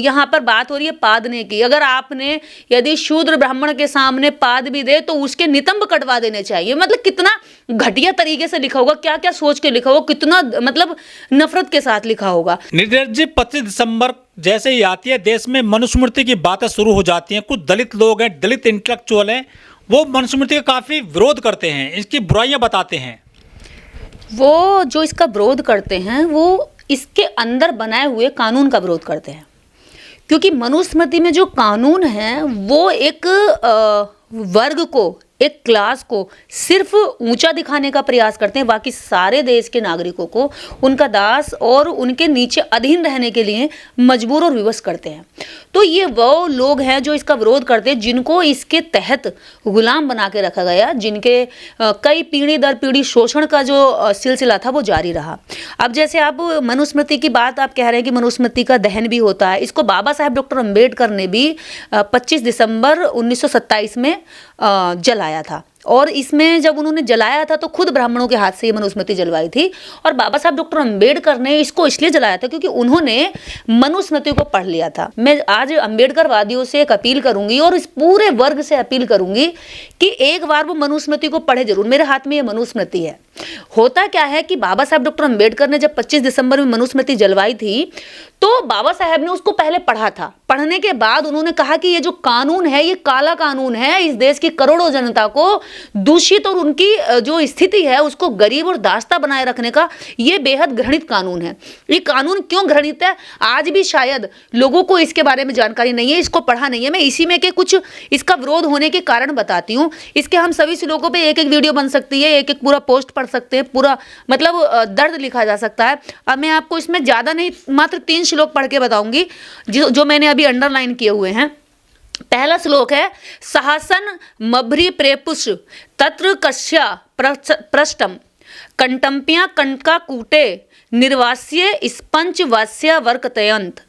यहाँ पर बात हो रही है पादने की। अगर आपने यदि शूद्र ब्राह्मण के सामने पाद भी दे तो उसके नितंब कटवा देने चाहिए। मतलब कितना घटिया तरीके से लिखा होगा, क्या क्या सोच के लिखा होगा, कितना मतलब नफरत के साथ लिखा होगा। नीरज जी, 25 दिसंबर जैसे ही आती है देश में मनुस्मृति की बातें शुरू हो जाती हैं। कुछ दलित लोग हैं, दलित इंटेलेक्चुअल हैं, वो मनुस्मृति का काफी विरोध करते हैं, इसकी बुराइयां बताते हैं। वो जो इसका विरोध करते हैं वो इसके अंदर बनाए हुए कानून का विरोध करते हैं, क्योंकि मनुस्मृति में जो कानून है वो एक वर्ग को, एक क्लास को सिर्फ ऊंचा दिखाने का प्रयास करते हैं, बाकी सारे देश के नागरिकों को उनका दास और उनके नीचे अधीन रहने के लिए मजबूर और विवश करते हैं। तो ये वो लोग हैं जो इसका विरोध करते हैं, जिनको इसके तहत गुलाम बना के रखा गया, जिनके कई पीढ़ी दर पीढ़ी शोषण का जो सिलसिला था वो जारी रहा। अब जैसे आप मनुस्मृति की बात आप कह रहे हैं कि मनुस्मृति का दहन भी होता है, इसको बाबा साहेब डॉक्टर अम्बेडकर ने भी 25 दिसंबर 1927 में जलाया था। और इसमें जब उन्होंने जलाया था तो खुद ब्राह्मणों के हाथ से ये मनुस्मृति जलवाई थी। और बाबा साहब डॉक्टर अम्बेडकर ने इसको इसलिए जलाया था क्योंकि उन्होंने मनुस्मृति को पढ़ लिया था। मैं आज अम्बेडकरवादियों से एक अपील करूंगी और इस पूरे वर्ग से अपील करूंगी कि एक बार वो मनुस्मृति को पढ़े जरूर। मेरे हाथ में ये मनुस्मृति है। होता क्या है कि बाबा साहब डॉक्टर अम्बेडकर ने जब 25 दिसंबर में मनुस्मृति जलवाई थी तो बाबा साहब ने उसको पहले पढ़ा था। पढ़ने के बाद उन्होंने कहा कि ये जो कानून है ये काला कानून है, इस देश की करोड़ों जनता को दूषित और उनकी जो स्थिति है उसको गरीब और दास्ता बनाए रखने का ये बेहद घृणित कानून है। ये कानून क्यों घृणित है आज भी शायद लोगों को इसके बारे में जानकारी नहीं है, इसको पढ़ा नहीं है। मैं इसी में के कुछ इसका विरोध होने के कारण बताती हूँ। इसके हम सभी श्लोकों पे एक एक वीडियो बन सकती है, एक एक पूरा पोस्ट पढ़ सकते हैं, पूरा मतलब दर्द लिखा जा सकता है। अब मैं आपको इसमें ज़्यादा नहीं, मात्र 3 श्लोक पढ़ के बताऊंगी जो मैंने अभी अंडरलाइन किए हुए हैं। पहला श्लोक है, सहसन मभ्री प्रेपुष तत्र कस्या पृष्ठम कंटम्प्या कंटका कूटे निर्वास्य स्पंच वास्य वर्कतयंत।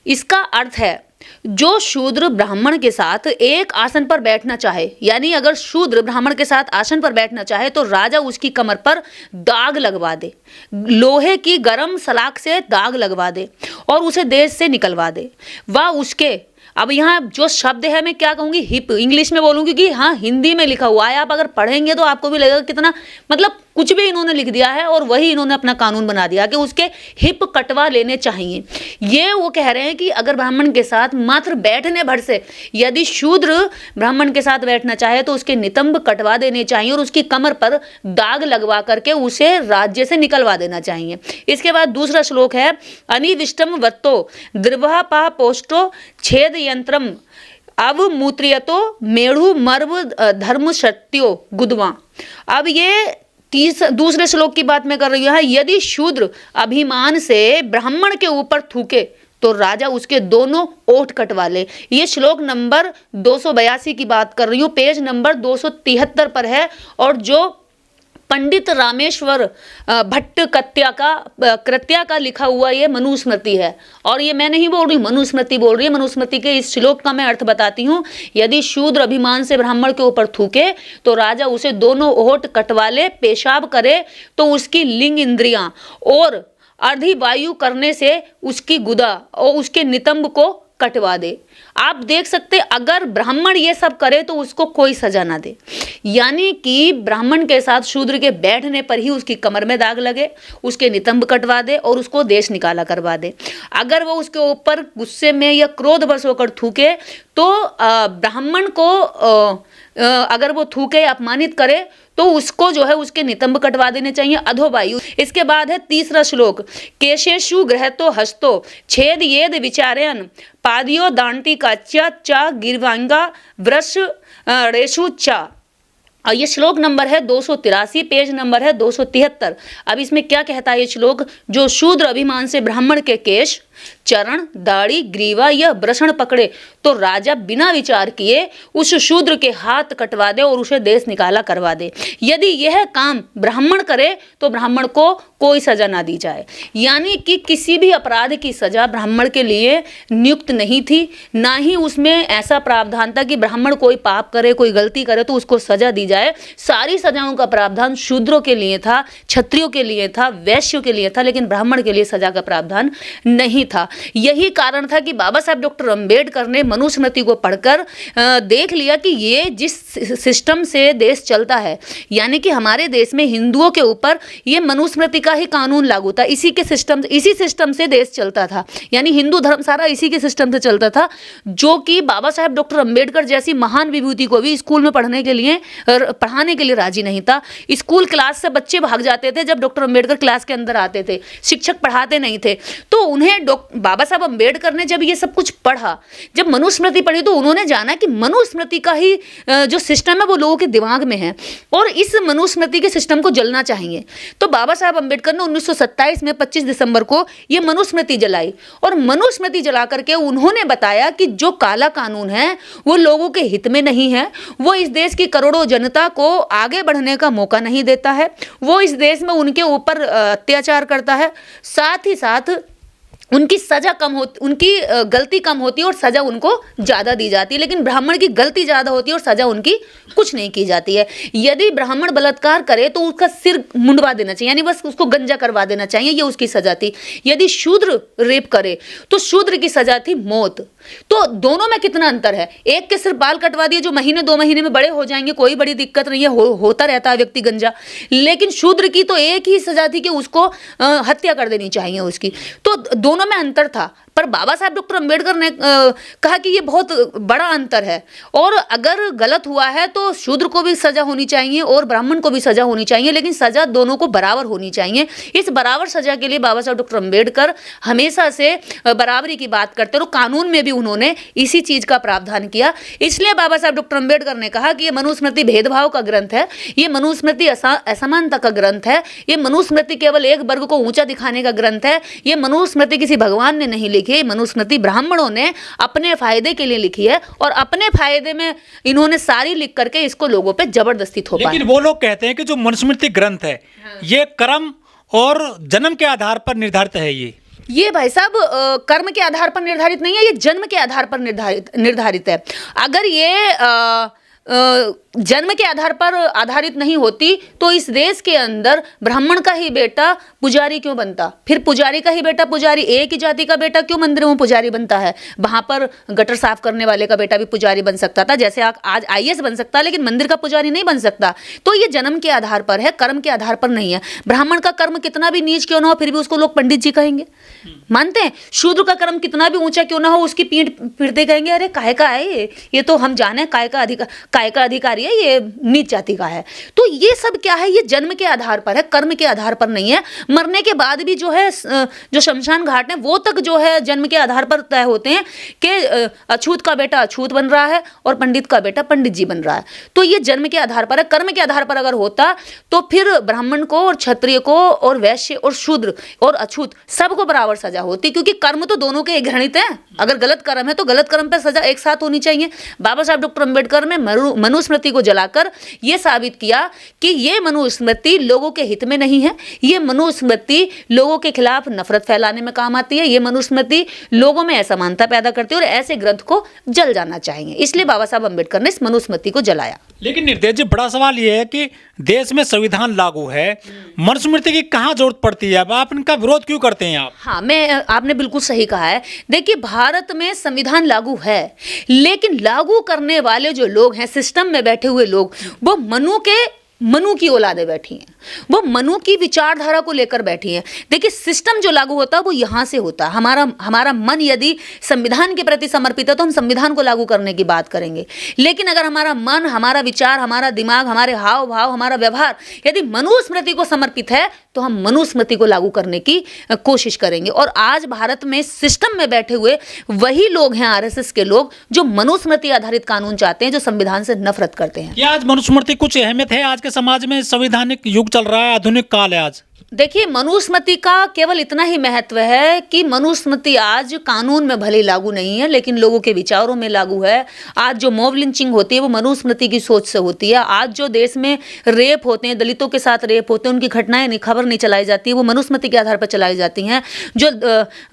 इसका अर्थ है जो शूद्र ब्राह्मण के साथ एक आसन पर बैठना चाहे, यानी अगर शूद्र ब्राह्मण के साथ आसन पर बैठना चाहे तो राजा उसकी कमर पर दाग लगवा दे, लोहे की गरम सलाख से दाग लगवा दे और उसे देश से निकलवा दे। वह उसके, अब यहाँ जो शब्द है मैं क्या कहूँगी, हिप, इंग्लिश में बोलूँगी कि हाँ हिंदी में लिखा हुआ है, आप अगर पढ़ेंगे तो आपको भी लगेगा कितना मतलब कुछ भी इन्होंने लिख दिया है और वही इन्होंने अपना कानून बना दिया कि उसके हिप कटवा लेने चाहिए। ये वो कह रहे हैं कि अगर ब्राह्मण के साथ मात्र बैठने भर से यदि शूद्र ब्राह्मण के साथ बैठना चाहे तो उसके नितंब कटवा देने चाहिए और उसकी कमर पर दाग लगवा करके उसे राज्य से निकलवा देना चाहिए। इसके बाद दूसरा श्लोक है, अनिविष्टम वत्तो द्रवः पोष्टो छेद यंत्रम अवमूत्रियतो मेढ़ु मर्व धर्म सत्यो गुदवा। अब ये दूसरे श्लोक की बात मैं कर रही हूँ। यदि शूद्र अभिमान से ब्राह्मण के ऊपर थूके तो राजा उसके दोनों ओठ कटवा ले। ये श्लोक नंबर 282 की बात कर रही हूँ, पेज नंबर 273 पर है। और जो पंडित रामेश्वर भट्ट कृत्या का लिखा हुआ ये मनुस्मृति है। और ये मैं नहीं बोल रही, मनुस्मृति बोल रही है। मनुस्मृति के इस श्लोक का मैं अर्थ बताती हूँ। यदि शूद्र अभिमान से ब्राह्मण के ऊपर थूके तो राजा उसे दोनों ओठ कटवा ले, पेशाब करे तो उसकी लिंग इंद्रियां और अर्धी वायु करने से उसकी गुदा और उसके नितंब को कटवा दे। आप देख सकते अगर ब्राह्मण ये सब करे तो उसको कोई सजा ना दे, यानी कि ब्राह्मण के साथ शूद्र के बैठने पर ही उसकी कमर में दाग लगे, उसके नितंब कटवा दे और उसको देश निकाला करवा दे। अगर वो उसके ऊपर गुस्से में या क्रोधवश होकर थूके तो ब्राह्मण को अगर वो थूके अपमानित करे तो उसको जो है उसके नितंब कटवा देने चाहिए, अधोवायु। इसके बाद है तीसरा श्लोक, केशेषु गृहतो हस्तो छेद येद विचारयन पादियो दांटी काच्या चा गिरवांगा वृष रेशु चा। और ये श्लोक नंबर है 283, पेज नंबर है 273। अब इसमें क्या कहता है ये श्लोक, जो शूद्र अभिमान से ब्राह्मण के केश, चरण, दाढ़ी, ग्रीवा या ब्रषण पकड़े तो राजा बिना विचार किए उस शूद्र के हाथ कटवा दे और उसे देश निकाला करवा दे। यदि यह काम ब्राह्मण करे तो ब्राह्मण को कोई सजा ना दी जाए, यानी कि किसी भी अपराध की सजा ब्राह्मण के लिए नियुक्त नहीं थी, ना ही उसमें ऐसा प्रावधान था कि ब्राह्मण कोई पाप करे, कोई गलती करे तो उसको सजा दी जाए। सारी सजाओं का प्रावधान शूद्रों के लिए था, क्षत्रियों के लिए था, वैश्यों के लिए था, लेकिन ब्राह्मण के लिए सजा का प्रावधान नहीं था। यही कारण था कि बाबा साहब डॉक्टर अंबेडकर ने मनुस्मृति को पढ़कर देख लिया कि ये जिस सिस्टम से देश चलता है, यानी कि हमारे देश में हिंदुओं के ऊपर ये मनुस्मृति का ही कानून लागू था। इसी सिस्टम से देश चलता था, यानी हिंदू धर्म सारा इसी के सिस्टम से चलता था, जो कि बाबा साहब डॉक्टर अंबेडकर जैसी महान विभूति को भी स्कूल में पढ़ाने के लिए राजी नहीं था। स्कूल क्लास से बच्चे भाग जाते थे जब डॉक्टर अंबेडकर क्लास के अंदर आते थे, शिक्षक पढ़ाते नहीं थे। तो उन्हें बाबा साहब अंबेडकर ने जब ये सब कुछ पढ़ा, जब मनुस्मृति पढ़ी, तो उन्होंने जाना कि मनुस्मृति का ही जो सिस्टम है वो लोगों के दिमाग में है और इस मनुस्मृति के सिस्टम को जलना चाहिए। तो बाबा साहब अंबेडकर ने 1927 में 25 दिसंबर को ये मनुस्मृति जलाई और मनुस्मृति जला करके उन्होंने बताया कि जो काला कानून है वो लोगों के हित में नहीं है, वो इस देश की करोड़ों जनता को आगे बढ़ने का मौका नहीं देता है, वो इस देश में उनके ऊपर अत्याचार करता है, साथ ही साथ उनकी सजा कम होती, उनकी गलती कम होती है और सजा उनको ज़्यादा दी जाती है, लेकिन ब्राह्मण की गलती ज़्यादा होती है और सजा उनकी कुछ नहीं की जाती है। यदि ब्राह्मण बलात्कार करे तो उसका सिर मुंडवा देना चाहिए, यानी बस उसको गंजा करवा देना चाहिए, ये उसकी सजा थी। यदि शूद्र रेप करे तो शूद्र की सजा थी मौत। तो दोनों में कितना अंतर है। एक के सिर्फ बाल कटवा दिए जो महीने 2 महीने में बड़े हो जाएंगे, कोई बड़ी दिक्कत नहीं है, होता रहता है व्यक्ति गंजा, लेकिन शूद्र की तो एक ही सजा थी कि उसको हत्या कर देनी चाहिए उसकी। तो दोनों में अंतर था, पर बाबा साहब डॉक्टर अंबेडकर ने कहा कि ये बहुत बड़ा अंतर है और अगर गलत हुआ है तो शूद्र को भी सजा होनी चाहिए और ब्राह्मण को भी सजा होनी चाहिए, लेकिन सजा दोनों को बराबर होनी चाहिए। इस बराबर सजा के लिए बाबा साहब डॉक्टर अंबेडकर हमेशा से बराबरी की बात करते और कानून में भी उन्होंने इसी चीज का प्रावधान किया। इसलिए बाबा साहब डॉक्टर अंबेडकर ने कहा कि ये मनुस्मृति भेदभाव का ग्रंथ है, ये मनुस्मृति असमानता का ग्रंथ है, ये मनुस्मृति केवल एक वर्ग को ऊंचा दिखाने का ग्रंथ है, ये मनुस्मृति किसी भगवान ने नहीं लिखी, मनुस्मृति ब्राह्मणों ने अपने फायदे के लिए लिखी है और अपने फायदे में इन्होंने सारी लिख करके इसको लोगों पे जबरदस्ती थोपा। लेकिन वो लोग कहते हैं कि जो मनुस्मृति ग्रंथ है ये कर्म और जन्म के आधार पर निर्धारित है। ये भाई साहब कर्म के आधार पर निर्धारित नहीं है, ये जन्म के आधार पर निर्धारित है। अगर ये जन्म के आधार पर आधारित नहीं होती तो इस देश के अंदर ब्राह्मण का ही बेटा पुजारी क्यों बनता, फिर पुजारी का ही बेटा पुजारी, एक ही जाति का बेटा क्यों मंदिरों में पुजारी बनता है। वहां पर गटर साफ करने वाले का बेटा भी पुजारी बन सकता था, जैसे आज IAS बन सकता, लेकिन मंदिर का पुजारी नहीं बन सकता। तो ये जन्म के आधार पर है, कर्म के आधार पर नहीं है। ब्राह्मण का कर्म कितना भी नीच क्यों ना हो फिर भी उसको लोग पंडित जी कहेंगे, मानते हैं। शूद्र का कर्म कितना भी ऊंचा क्यों ना हो उसकी पीठ फिरते कहेंगे अरे काहे का है ये तो हम जाने काय का अधिकारी है, ये नीच जाति का है। तो ये सब क्या है, ये जन्म के आधार पर है, कर्म के आधार पर नहीं है। मरने के बाद भी जो है जो शमशान घाट है वो तक जो है जन्म के आधार पर तय होते हैं कि अछूत का बेटा अछूत बन रहा है और पंडित का बेटा पंडित जी बन रहा है। तो ये जन्म के आधार पर है। कर्म के आधार पर अगर होता तो फिर ब्राह्मण को और क्षत्रिय को और वैश्य और शूद्र और अछूत सबको बराबर सजा होती, क्योंकि कर्म तो दोनों के घृणित हैं। अगर गलत कर्म है तो गलत कर्म पर सजा एक साथ होनी चाहिए। बाबा साहब डॉक्टर अंबेडकर ने मनुस्मृति को जलाकर यह साबित किया कि ये मनुस्मृति लोगों के हित में नहीं है, ये मनुस्मृति लोगों के खिलाफ नफरत फैलाने में काम आती है, ये मनुस्मृति लोगों में असमानता पैदा करती है और ऐसे ग्रंथ को जल जाना चाहिए। इसलिए बाबा साहब अंबेडकर ने इस मनुस्मृति को जलाया। लेकिन निर्देश जी बड़ा सवाल ये है कि देश में संविधान लागू है, मनुस्मृति की कहाँ जरूरत पड़ती है? अब आप इनका विरोध क्यों करते हैं आप? हाँ, आपने बिल्कुल सही कहा है। देखिए, भारत में संविधान लागू है, लेकिन लागू करने वाले जो लोग हैं, सिस्टम में बैठे हुए लोग, वो मनु की औलादे बैठी हैं, वो मनु की विचारधारा को लेकर बैठी हैं। देखिए, सिस्टम जो लागू होता है वो यहाँ से होता है। हमारा मन यदि संविधान के प्रति समर्पित है तो हम संविधान को लागू करने की बात करेंगे, लेकिन अगर हमारा मन, हमारा विचार, हमारा दिमाग, हमारे हाव भाव, हमारा व्यवहार यदि मनुस्मृति को समर्पित है तो हम मनुस्मृति को लागू करने की कोशिश करेंगे। और आज भारत में सिस्टम में बैठे हुए वही लोग हैं, RSS के लोग, जो मनुस्मृति आधारित कानून चाहते हैं, जो संविधान से नफरत करते हैं। क्या आज मनुस्मृति कुछ अहमियत है? आज के समाज में संवैधानिक युग चल रहा है, आधुनिक काल है आज। देखिए, मनुस्मृति का केवल इतना ही महत्व है कि मनुस्मृति आज कानून में भले लागू नहीं है लेकिन लोगों के विचारों में लागू है। आज जो मॉब लिंचिंग होती है वो मनुस्मृति की सोच से होती है। आज जो देश में रेप होते हैं, दलितों के साथ रेप होते हैं, उनकी घटनाएं खबर नहीं चलाई जाती है, वो मनुस्मृति के आधार पर चलाई जाती हैं। जो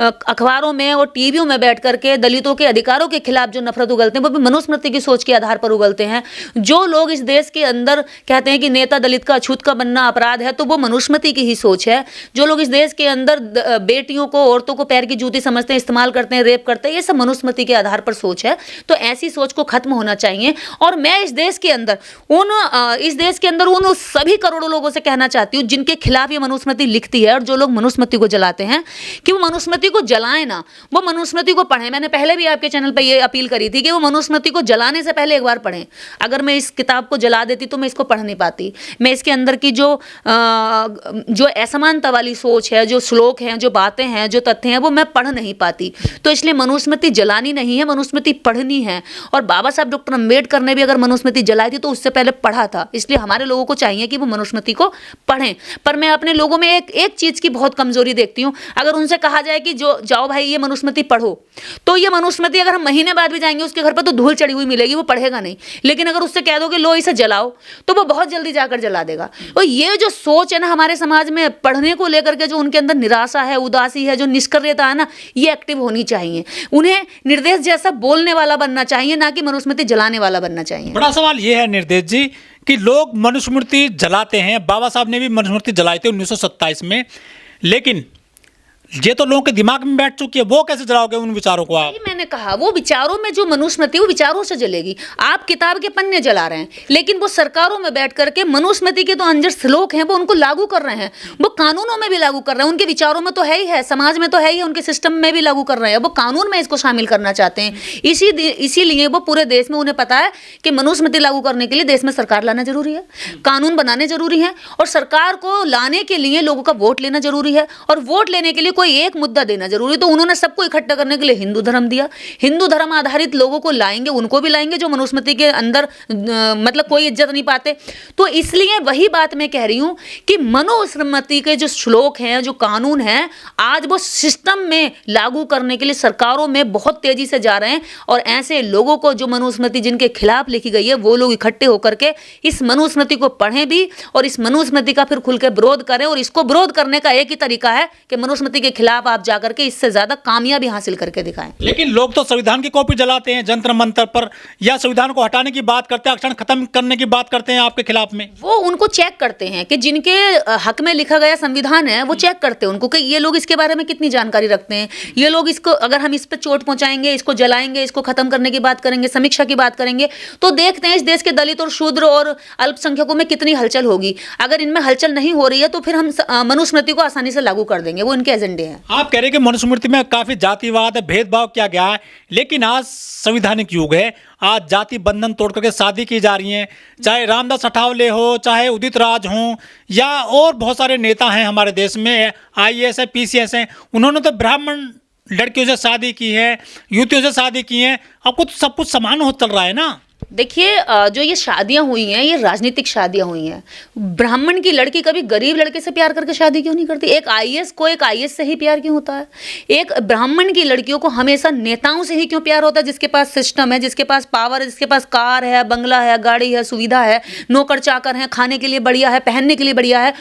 अखबारों में और टीवियों में बैठ करके दलितों के अधिकारों के खिलाफ जो नफरत उगलते हैं वो भी मनुस्मृति की सोच के आधार पर उगलते हैं। जो लोग इस देश के अंदर कहते हैं कि नेता दलित का अछूत का बनना अपराध है, तो वो मनुस्मृति की ही सोच है, जो लोग इस देश के अंदर बेटियों को, औरतों को पैर की जूती समझते हैं, इस्तेमाल करते हैं, रेप करते हैं, ये सब मनुस्मृति के आधार पर सोच है। तो ऐसी सोच को खत्म होना चाहिए। और मैं इस देश के अंदर उन सभी करोड़ों लोगों से कहना चाहती हूँ जिनके खिलाफ ये मनुस्मृति लिखती है और जो लोग मनुस्मृति को जलाते हैं, कि वो मनुस्मृति को जलाएं ना, वो मनुस्मृति को पढ़ें। मैंने पहले भी आपके चैनल पर ये अपील करी थी कि वो मनुस्मृति को जलाने से पहले एक बार पढ़ें। अगर मैं इस किताब को जला देती तो मैं इसको पढ़ नहीं पाती। मैं इसके अंदर की जो असमानता वाली सोच है, जो श्लोक हैं, जो बातें हैं, जो तथ्य हैं, वो मैं पढ़ नहीं पाती। तो इसलिए मनुस्मृति जलानी नहीं है, मनुस्मृति पढ़नी है। और बाबा साहब डॉक्टर अम्बेडकर ने भी अगर मनुस्मृति जलाई थी तो उससे पहले पढ़ा था। इसलिए हमारे लोगों को चाहिए कि वो मनुस्मृति को पढ़ें। पर मैं अपने लोगों में एक चीज़ की बहुत कमजोरी देखती हूँ। अगर उनसे कहा जाए कि जो जाओ भाई ये मनुस्मृति पढ़ो, तो ये मनुस्मृति अगर हम महीने बाद भी जाएंगे उसके घर पर तो धूल चढ़ी हुई मिलेगी, वो पढ़ेगा नहीं। लेकिन अगर उससे कह दो कि लो इसे जलाओ, तो वो बहुत जल्दी जाकर जला देगा। और ये जो सोच है ना हमारे समाज में पढ़ने को लेकर के, जो उनके अंदर निराशा है, उदासी है, जो निष्क्रियता है ना, ये एक्टिव होनी चाहिए। उन्हें निर्देश जैसा बोलने वाला बनना चाहिए, ना कि मनुस्मृति जलाने वाला बनना चाहिए। बड़ा सवाल ये है निर्देश जी कि लोग मनुस्मृति जलाते हैं। बाबा साहब ने भी मनुस्मृति जलाई थी 1927 में, लेकिन ये तो लोगों के दिमाग में बैठ चुकी है, वो कैसे जलाओगे उन विचारों को आप? मैंने कहा वो विचारों में जो मनुस्मृति, वो विचारों से जलेगी। आप किताब के पन्ने जला रहे हैं, लेकिन वो सरकारों में बैठ करके मनुस्मृति के तो अंजर श्लोक हैं वो उनको लागू कर रहे हैं, वो कानूनों में भी लागू कर रहे हैं। उनके विचारों में तो है ही है, समाज में तो है ही, उनके सिस्टम में भी लागू कर रहे हैं। वो कानून में इसको शामिल करना चाहते हैं। इसीलिए वो पूरे देश में उन्हें पता है कि मनुस्मृति लागू करने के लिए देश में सरकार लाना जरूरी है, कानून बनाने जरूरी है, और सरकार को लाने के लिए लोगों का वोट लेना जरूरी है, और वोट लेने के लिए कोई एक मुद्दा देना जरूरी। तो उन्होंने सबको इकट्ठा करने के लिए हिंदू धर्म दिया। हिंदू धर्म आधारित लोगों को लाएंगे, उनको भी लाएंगे जो मनुस्मृति के अंदर मतलब कोई इज्जत नहीं पाते। तो इसलिए वही बात मैं कह रही हूं कि मनुस्मृति के जो श्लोक हैं, जो कानून हैं, आज वो सिस्टम में लागू करने के लिए सरकारों में बहुत तेजी से जा रहे हैं। और ऐसे लोगों को, जो मनुस्मृति जिनके खिलाफ लिखी गई है, वो लोग इकट्ठे होकर के इस मनुस्मृति को पढ़ें भी, और इस मनुस्मृति का फिर खुल के विरोध करें। और इसको विरोध करने का एक ही तरीका है कि मनुस्मृति के खिलाफ आप जाकर के इससे ज्यादा कामयाबी हासिल करके दिखाएं। लेकिन लोग तो संविधान की कॉपी जलाते हैं जंतर मंतर पर, या संविधान को हटाने की बात करते हैं, आरक्षण खत्म करने की बात करते हैं आपके खिलाफ में। वो उनको चेक करते हैं कि जिनके हक में लिखा गया संविधान है, वो चेक करते हैं उनको कि ये लोग इसके बारे में कितनी जानकारी रखते हैं। ये लोग इसको, अगर हम इस पर चोट पहुंचाएंगे, इसको जलाएंगे, इसको खत्म करने की बात करेंगे, समीक्षा की बात करेंगे, तो देखते हैं इस देश के दलित और शूद्र और अल्पसंख्यकों में कितनी हलचल होगी। अगर इनमें हलचल नहीं हो रही है तो फिर हम मनुस्मृति को आसानी से लागू कर देंगे। वो इनके एजेंडे हैं। आप कह रहे हैं कि मनुस्मृति में काफी जातिवाद है, भेदभाव किया गया है, लेकिन आज संवैधानिक युग है। आज जाति बंधन तोड़ करके शादी की जा रही है। चाहे रामदास अठावले हो, चाहे उदित राज हो, या और बहुत सारे नेता हैं हमारे देश में, IAS है, PCS हैं, उन्होंने तो ब्राह्मण लड़कियों से शादी की है, युवतियों से शादी की है। अब कुछ सब कुछ समान हो चल रहा है ना। देखिए, जो ये शादियां हुई हैं, ये राजनीतिक शादियां हुई हैं। ब्राह्मण की लड़की कभी गरीब लड़के से प्यार करके शादी क्यों नहीं करती? एक IAS को एक IAS से ही प्यार क्यों होता है? एक ब्राह्मण की लड़कियों को हमेशा नेताओं से ही क्यों प्यार होता है, जिसके पास सिस्टम है, जिसके पास पावर है, जिसके पास कार है, बंगला है, गाड़ी है, सुविधा है, नौकर चाकर है, खाने के लिए बढ़िया है, पहनने के लिए बढ़िया है।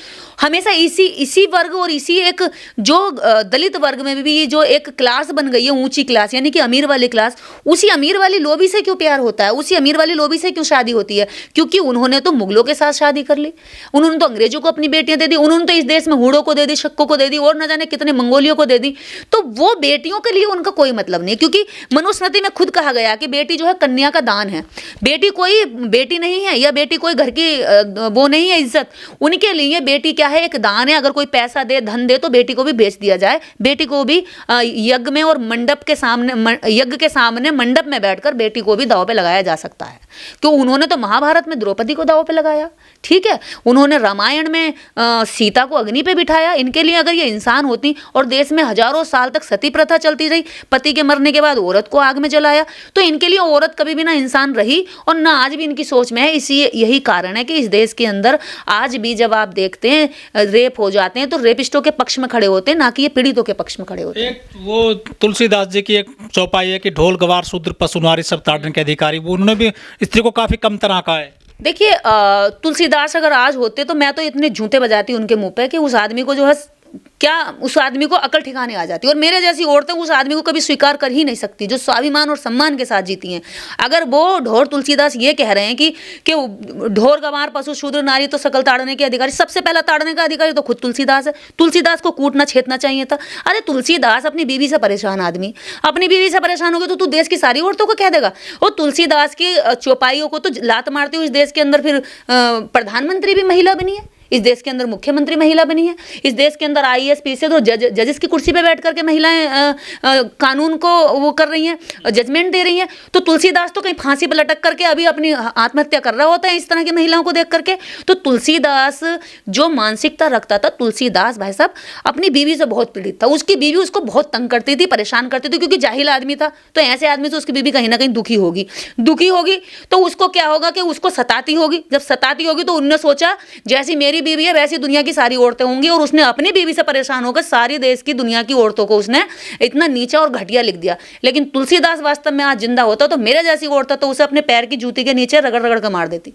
हमेशा इसी वर्ग और इसी एक जो दलित वर्ग में भी जो एक क्लास बन गई है, ऊंची क्लास, यानी कि अमीर वाली क्लास, उसी अमीर वाली लोभी से क्यों प्यार होता है? उसी अमीर वाली लोभी से क्यों शादी होती है? क्योंकि उन्होंने तो मुगलों के साथ शादी कर ली, उन्होंने तो अंग्रेजों को अपनी बेटियां दे दी, उन्होंने तो इस देश में हूड़ों को दे दी, शक्कों को दे दी, और न जाने कितने मंगोलियों को दे दी। तो वो बेटियों के लिए उनका कोई मतलब नहीं, क्योंकि मनुस्मृति में खुद कहा गया कि बेटी जो है कन्या का दान है। बेटी कोई बेटी नहीं है, या बेटी कोई घर की वो नहीं है इज्जत। उनके लिए बेटी क्या है? एक दान है। अगर कोई पैसा दे, धन दे, तो बेटी को भी बेच दिया जाए। बेटी को भी यज्ञ में और मंडप के सामने, यज्ञ के सामने मंडप में बैठकर बेटी को भी दांव पे लगाया जा सकता है। क्यों? उन्होंने तो महाभारत में द्रौपदी को दांव पे लगाया, ठीक है। उन्होंने रामायण में सीता को अग्नि पे बिठाया। इनके लिए अगर ये इंसान होती, और देश में हजारों साल तक सती प्रथा चलती रही, पति के मरने के बाद औरत को आग में जलाया, तो इनके लिए औरत कभी भी ना इंसान रही, और ना आज भी इनकी सोच में है। यही कारण है कि इस देश के अंदर आज भी जब आप देखते हैं रेप हो जाते हैं, तो रेपिस्टों के पक्ष में खड़े होते हैं, ना कि ये पीड़ितों के पक्ष में खड़े होते हैं। एक वो तुलसीदास जी की एक चौपाई है कि ढोल गवार शूद्र पशु नारी सब ताड़न के अधिकारी, वो उन्होंने भी स्त्री को काफी कम तरह का है। देखिए, तुलसीदास अगर आज होते तो मैं तो इतने जूते बजाती उनके मुंह पे कि उस आदमी को जो है क्या उस आदमी को अकल ठिकाने आ जाती है। और मेरे जैसी औरतें उस आदमी को कभी स्वीकार कर ही नहीं सकती जो स्वाभिमान और सम्मान के साथ जीती हैं। अगर वो ढोर तुलसीदास ये कह रहे हैं कि ढोर गंवार पशु शूद्र नारी तो सकल ताड़ने के अधिकारी, सबसे पहला ताड़ने का अधिकारी तो खुद तुलसीदास है। तुलसीदास को कूटना छेदना चाहिए था। अरे तुलसीदास अपनी बीवी से परेशान आदमी, अपनी बीवी से परेशान हो गए तो तू देश की सारी औरतों को कह देगा। और तुलसीदास की चौपाइयों को तो लात मारते हुए इस देश के अंदर फिर प्रधानमंत्री भी महिला बनी है, इस देश के अंदर मुख्यमंत्री महिला बनी है, इस देश के अंदर आईएएस पीसीएस तो जजेस की कुर्सी पे बैठ करके महिलाएं कानून को वो कर रही हैं, जजमेंट दे रही हैं। तो तुलसीदास तो कहीं फांसी पर लटक करके अभी अपनी आत्महत्या कर रहा होता है इस तरह की महिलाओं को देख करके। तो तुलसीदास जो मानसिकता रखता था, तुलसीदास भाई साहब अपनी बीवी से बहुत पीड़ित था। उसकी बीवी उसको बहुत तंग करती थी, परेशान करती थी, क्योंकि जाहिल आदमी था। तो ऐसे आदमी से उसकी बीवी कहीं ना कहीं दुखी होगी तो उसको क्या होगा कि उसको सताती होगी। जब सताती होगी तो उनने सोचा जैसी मेरी बीवी है वैसी दुनिया की सारी औरतें होंगी, और उसने अपनी बीवी से परेशान होकर सारी देश की दुनिया की औरतों को उसने इतना नीचा और घटिया लिख दिया। लेकिन तुलसीदास वास्तव में आज जिंदा होता तो मेरे जैसी औरत तो उसे अपने पैर की जूती के नीचे रगड़ रगड़ कर मार देती।